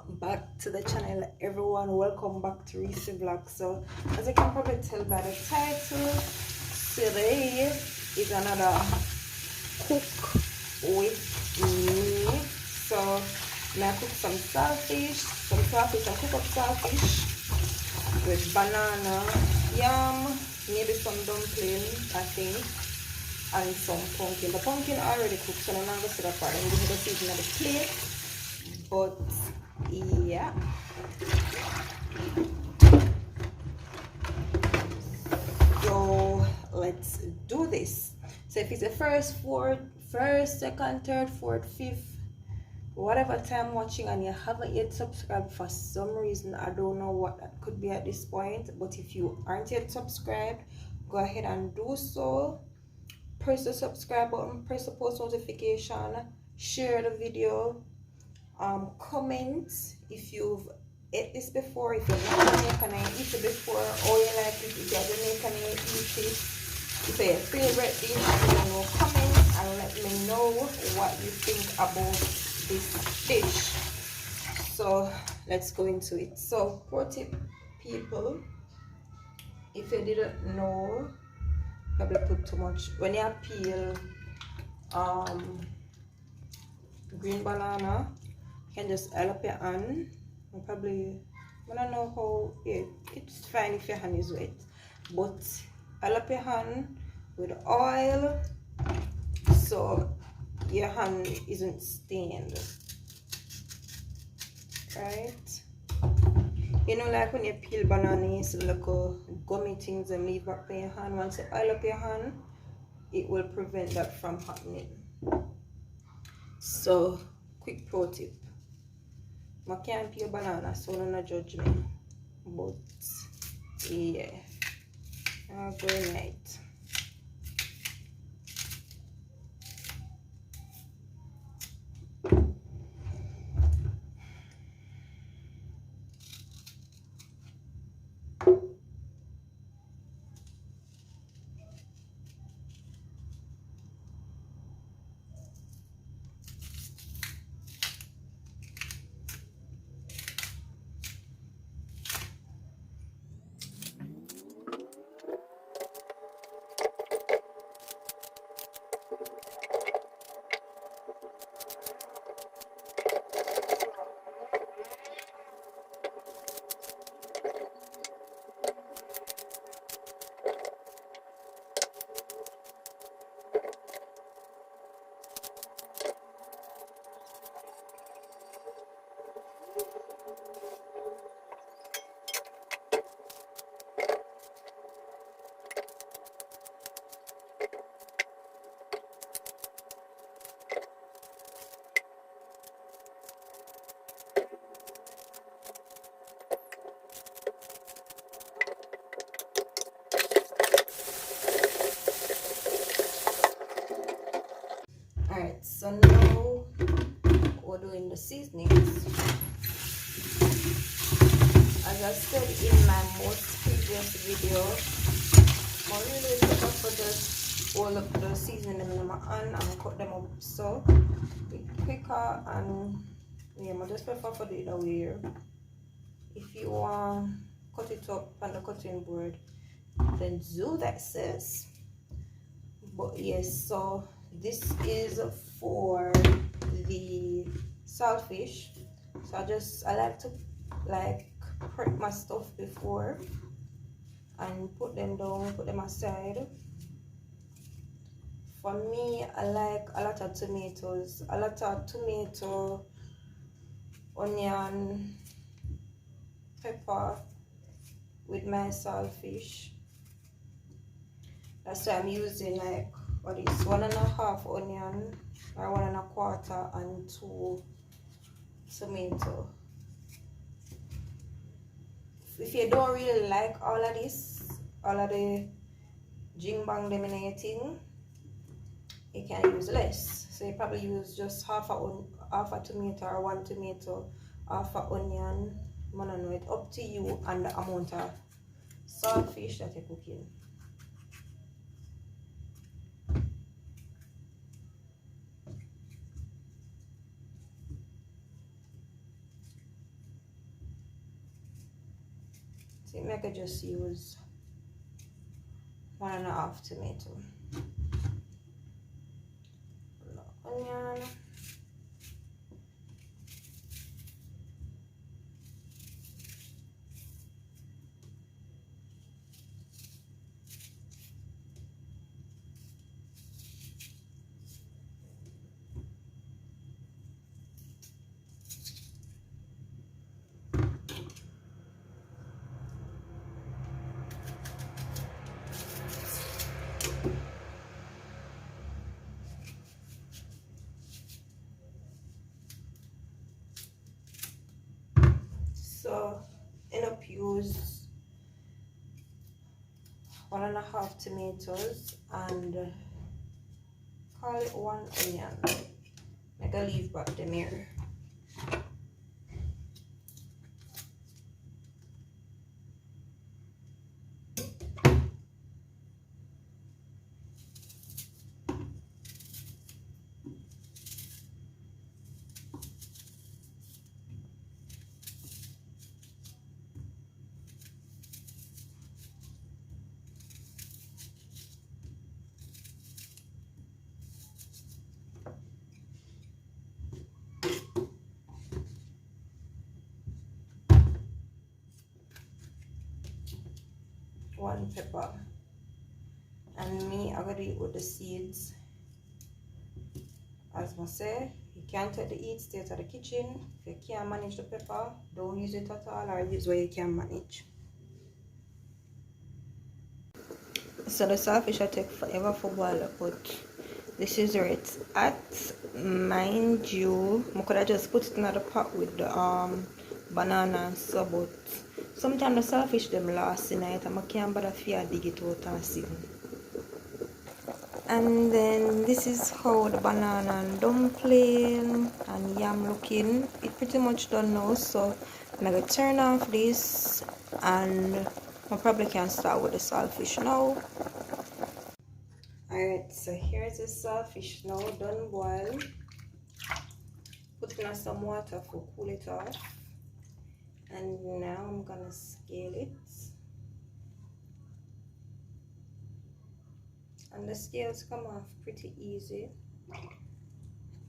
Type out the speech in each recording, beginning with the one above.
back to the channel, everyone. Welcome back to Reese Vlog. So as you can probably tell by the title, today is another cook with me. So now I cook some saltfish, some cook up saltfish with banana, yam, maybe some dumpling, I think, and some pumpkin. The pumpkin already cooked, so I'm not going to sit up and give it a season of the plate. But yeah, so let's do this. So if it's the first, second, third, fourth, fifth, whatever time watching and you haven't yet subscribed for some reason, I don't know what that could be at this point, but if you aren't yet subscribed, go ahead and do so. Press the subscribe button, press the post notification, share the video, comment if you've ate this before, if you're not Jamaican and eat it before, or you like it, if you're Jamaican and you eat it, if it's your favorite dish, let me know, comment and let me know what you think about this dish. So let's go into it. So pro tip, people, if you didn't know, probably put too much when you peel green banana. You can just oil up your hand and probably, I don't know how, yeah, it's fine if your hand is wet, but oil up your hand with oil so your hand isn't stained, right? You know, like when you peel banana, you see like gummy things and leave back on your hand. Once you oil up your hand, it will prevent that from happening. So quick pro tip, I can't peel banana, so don't judge me, but yeah, I'll go night. Alright, so now we're doing the seasonings. As I said in my most previous video, I really prefer for just all of the seasoning in my hand and cut them up so it's quicker, and yeah, I just prefer for the other way. If you want cut it up on the cutting board, then do that, sis. But yes, so this is for the saltfish. So I like to prep my stuff before and put them down, put them aside. For me, I like a lot of tomatoes, onion, pepper with my saltfish. That's why I'm using like what is 1.5 onion or 1.25 and 2 tomato. If you don't really like all of this, all of the jing bang dominating, you can use less. So you probably use just half a tomato or 1 tomato, half a onion. I don't know, it's up to you and the amount of saltfish that you're cooking. So I could just use 1.5 tomato. Onion. So end up use 1.5 tomatoes and call it 1 onion. Make a leave back the mirror. One pepper, and me I gotta eat with the seeds. As I say, you can't take the eat, stay out of the kitchen. If you can't manage the pepper, don't use it at all, or use what you can manage. So the saltfish I take forever for boil up, but this is where it's at. Mind you, I could have just put it in the pot with the banana and so, but sometimes the saltfish them last in night and I can't bother if I dig it out and season. And then this is how the banana and dumpling and yam looking. It pretty much done now, so I'm gonna turn off this and I probably can start with the saltfish now. Alright, so here's the saltfish now done boil. Put in some water for cool it off. And now I'm gonna scale it. And the scales come off pretty easy.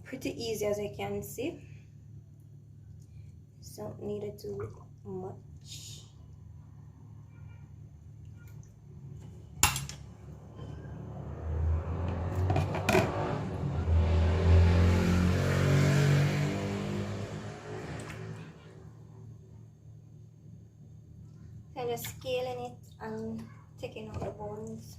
Pretty easy as I can see. Don't need to do much. So just scaling it and taking out the bones.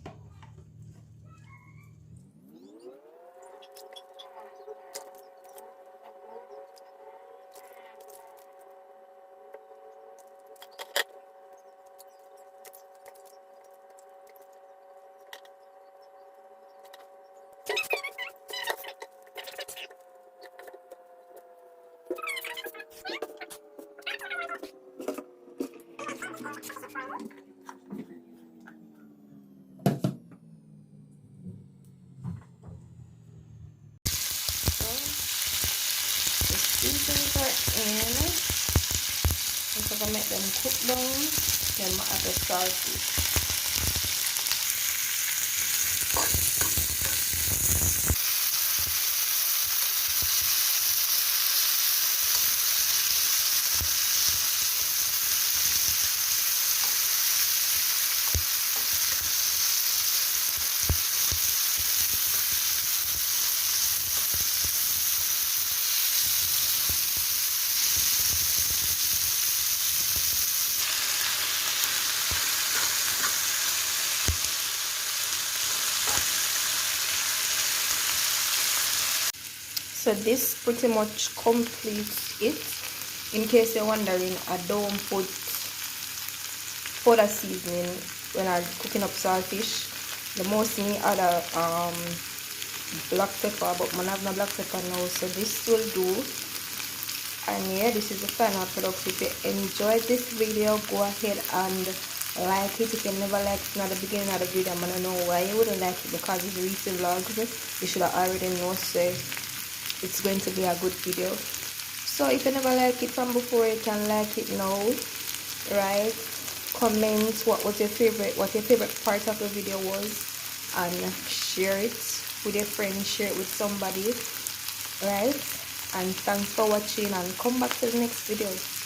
Seasons are in. I'm gonna make them cook down. Then I add the saltfish. So this pretty much completes it. In case you're wondering, I don't put further seasoning when I'm cooking up saltfish. The most me other black pepper, but I have no black pepper now, so this will do. And yeah, this is the final product. If you enjoyed this video, go ahead and like it. If you never liked it at the beginning of the video, I'm gonna know why you wouldn't like it, because it's recent vlogs. You should have already know, so it's going to be a good video. So if you never like it from before, you can like it now, right? comment what your favorite part of the video was, and share it with your friends, share it with somebody, right? And thanks for watching, and come back to the next video.